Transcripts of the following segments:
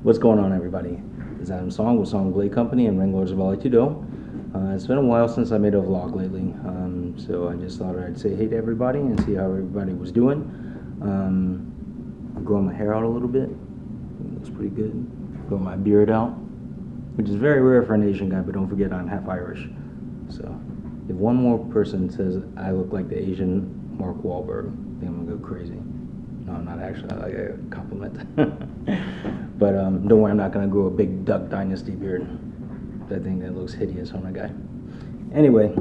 What's going on, everybody? This is Adam Song with Song Blade Company and Wranglers of Tudo. It's been a while since I made a vlog lately, so I just thought I'd say hey to everybody and see how everybody was doing. I'm growing my hair out a little bit. It looks pretty good. Growing my beard out, which is very rare for an Asian guy, but don't forget I'm half Irish. So if one more person says I look like the Asian Mark Wahlberg, I think I'm gonna go crazy. No, I'm not actually. I like a compliment. But don't worry, I'm not going to grow a big Duck Dynasty beard. I think that looks hideous on a guy. Anyway,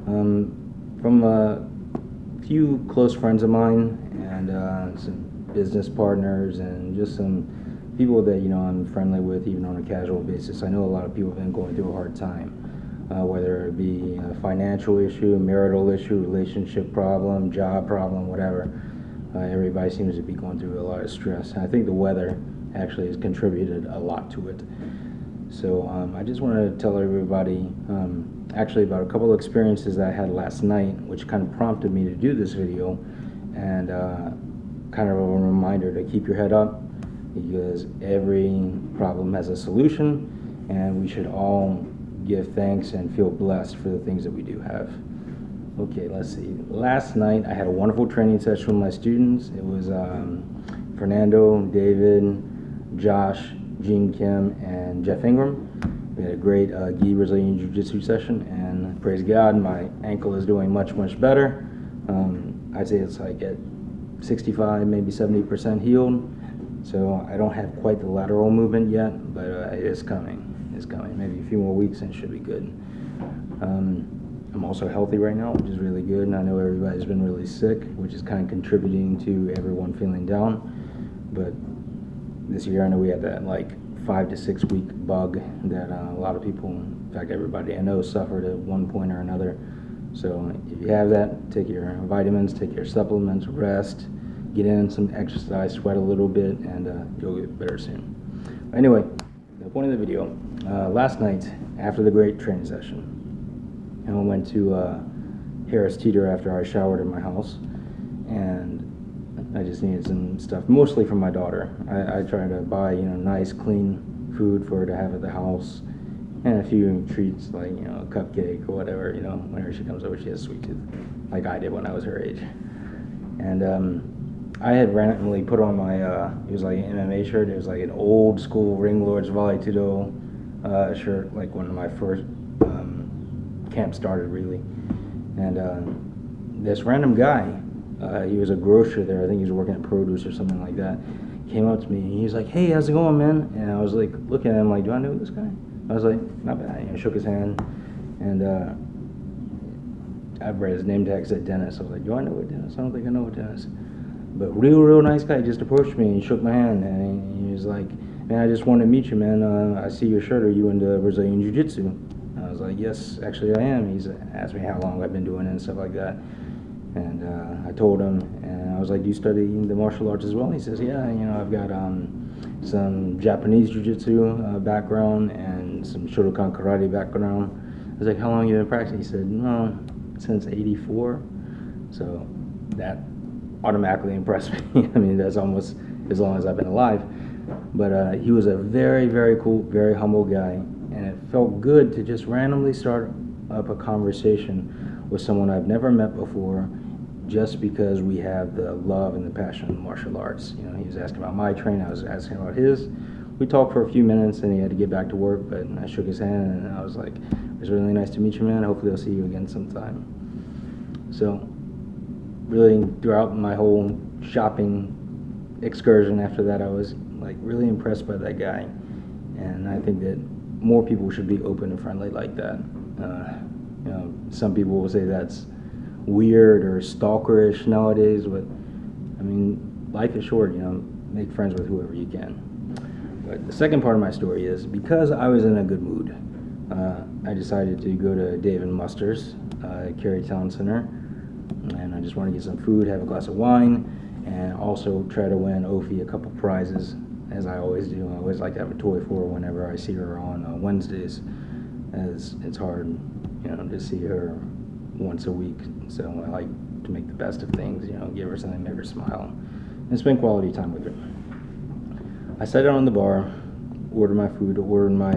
from a few close friends of mine and some business partners and just some people that I'm friendly with even on a casual basis, I know a lot of people have been going through a hard time, whether it be a financial issue, marital issue, relationship problem, job problem, whatever. Everybody seems to be going through a lot of stress. And I think the weather actually has contributed a lot to it. So I just wanted to tell everybody actually about a couple of experiences that I had last night, which kind of prompted me to do this video, and kind of a reminder to keep your head up, because every problem has a solution, and we should all give thanks and feel blessed for the things that we do have. Okay, let's see. Last night I had a wonderful training session with my students. It was Fernando, David, Josh, Gene Kim, and Jeff Ingram. We had a great gi Brazilian Jiu-Jitsu session, and praise God, my ankle is doing much, much better. I'd say it's like at 65, maybe 70% healed. So I don't have quite the lateral movement yet, but it is coming. It's coming. Maybe a few more weeks and it should be good. I'm also healthy right now, which is really good, and I know everybody's been really sick, which is kind of contributing to everyone feeling down. But this year I know we had that like 5 to 6 week bug that a lot of people, in fact everybody I know, suffered at one point or another. So if you have that, take your vitamins, take your supplements, rest, get in some exercise, sweat a little bit, and you'll get better soon. Anyway, the point of the video, last night after the great training session, I went to Harris Teeter after I showered in my house, and I just needed some stuff, mostly for my daughter. I try to buy nice, clean food for her to have at the house, and a few treats like a cupcake or whatever. Whenever she comes over, she has a sweet tooth, like I did when I was her age. And I had randomly put on my it was like an MMA shirt. It was like an old school Ringlords Vale Tudo shirt, like one of my first camp started really. And this random guy, he was a grocer there, I think he was working at produce or something like that, came up to me and he was like, hey, how's it going, man? And I was like looking at him like, do I know this guy? I was like, not bad. I shook his hand, and I read his name tag, said Dennis. I was like, do I know what Dennis? I don't think I know what Dennis. But real nice guy, just approached me and shook my hand, and he was like, man, I just wanted to meet you, man. I see your shirt. Are you into Brazilian Jiu-Jitsu? I was like, yes, actually I am. He's asked me how long I've been doing it and stuff like that. And I told him, and I was like, do you study the martial arts as well? He says, yeah, I've got some Japanese Jiu-Jitsu background and some Shotokan Karate background. I was like, how long have you been practicing? He said, no, since '84. So that automatically impressed me. I mean, that's almost as long as I've been alive. But he was a very, very cool, very humble guy. And it felt good to just randomly start up a conversation with someone I've never met before, just because we have the love and the passion of martial arts. He was asking about my training, I was asking about his. We talked for a few minutes, and he had to get back to work, but I shook his hand, and I was like, it was really nice to meet you, man. Hopefully I'll see you again sometime. So really, throughout my whole shopping excursion after that, I was like really impressed by that guy, and I think that more people should be open and friendly like that. Some people will say that's weird or stalkerish nowadays, but I mean, life is short. Make friends with whoever you can. But the second part of my story is, because I was in a good mood, I decided to go to Dave & Buster's, Cary Town Center, and I just wanted to get some food, have a glass of wine, and also try to win Ophi a couple prizes, as I always do. I always like to have a toy for her whenever I see her on Wednesdays, as it's hard, to see her once a week. So I like to make the best of things, give her something, make her smile, and spend quality time with her. I sat down in the bar, ordered my food, ordered my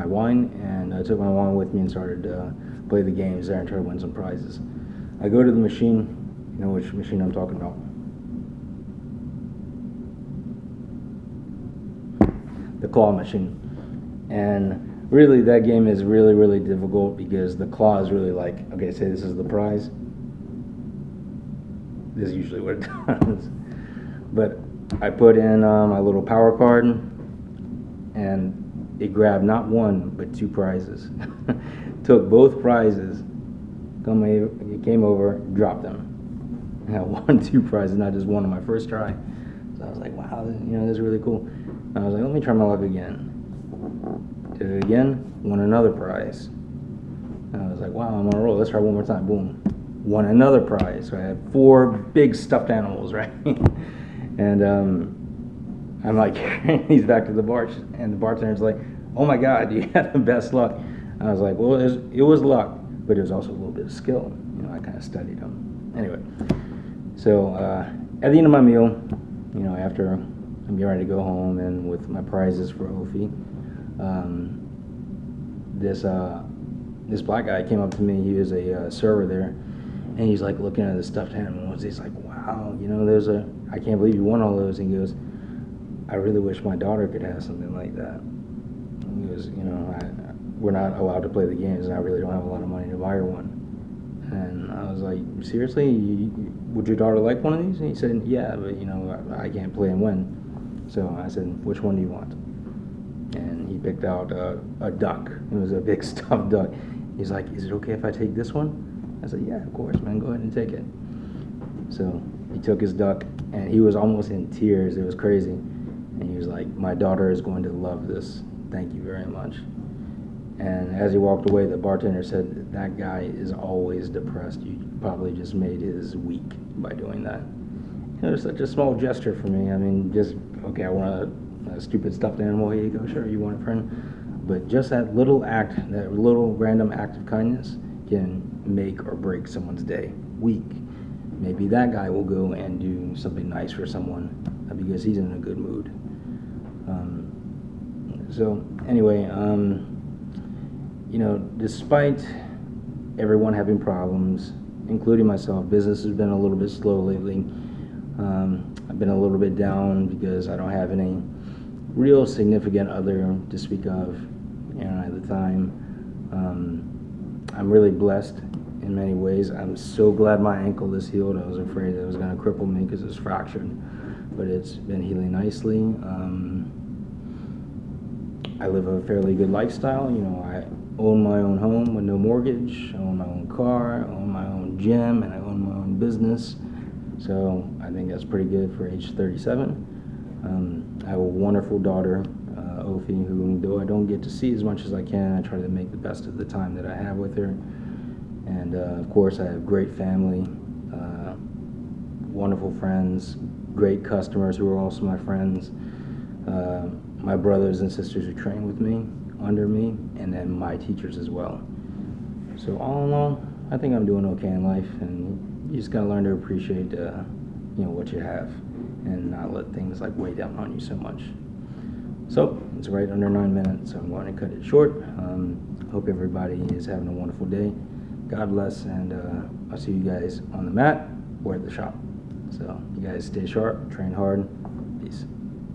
wine, and I took my wine with me and started to play the games there and try to win some prizes. I go to the machine. You know which machine I'm talking about? The claw machine. And really, that game is really, really difficult because the claw is really like, okay, say this is the prize. This is usually what it does. But I put in my little power card, and it grabbed not one, but two prizes. Took both prizes, came over, dropped them. I won two prizes, not just one on my first try. So I was like, wow, this is really cool. And I was like, let me try my luck again. Did it again, won another prize. And I was like, wow, I'm on a roll. Let's try one more time. Boom. Won another prize. So I had 4 big stuffed animals, right? And I'm like carrying these back to the bar, and the bartender's like, oh my God, you had the best luck. I was like, well, it was luck, but it was also a little bit of skill. I kind of studied them. Anyway, so at the end of my meal, after I'm getting ready to go home and with my prizes for Ophi, this black guy came up to me. He was a server there, and he's like looking at the stuffed animals. He's like, wow, I can't believe you won all those. And he goes, I really wish my daughter could have something like that. He goes, we're not allowed to play the games, and I really don't have a lot of money to buy her one. And I was like, seriously, would your daughter like one of these? And he said, yeah, but I can't play and win. So I said, which one do you want? And he picked out a duck. It was a big stuffed duck. He's like, is it okay if I take this one? I said, yeah, of course, man, go ahead and take it. So he took his duck, and he was almost in tears. It was crazy. And he was like, my daughter is going to love this. Thank you very much. And as he walked away, the bartender said, that guy is always depressed. You probably just made his week by doing that. It was such a small gesture for me. I mean, just, okay, I want a stupid stuffed animal. Here you go, sure, you want a friend. But just that little act, that little random act of kindness can make or break someone's day, week. Maybe that guy will go and do something nice for someone because he's in a good mood. So anyway, despite everyone having problems, including myself, business has been a little bit slow lately. I've been a little bit down because I don't have any real significant other to speak of at the time. I'm really blessed in many ways. I'm so glad my ankle is healed. I was afraid it was going to cripple me because it's fractured, but it's been healing nicely. I live a fairly good lifestyle. I own my own home with no mortgage. I own my own car. I own my own gym, and I own my own business. So I think that's pretty good for age 37. I have a wonderful daughter, Ophi, who, though I don't get to see as much as I can, I try to make the best of the time that I have with her. And of course, I have great family, wonderful friends, great customers who are also my friends, my brothers and sisters who train with me, under me, and then my teachers as well. So all in all, I think I'm doing okay in life, and you just gotta learn to appreciate, what you have, and not let things like weigh down on you so much. So it's right under 9 minutes, so I'm going to cut it short. Hope everybody is having a wonderful day. God bless, and I'll see you guys on the mat or at the shop. So you guys stay sharp, train hard,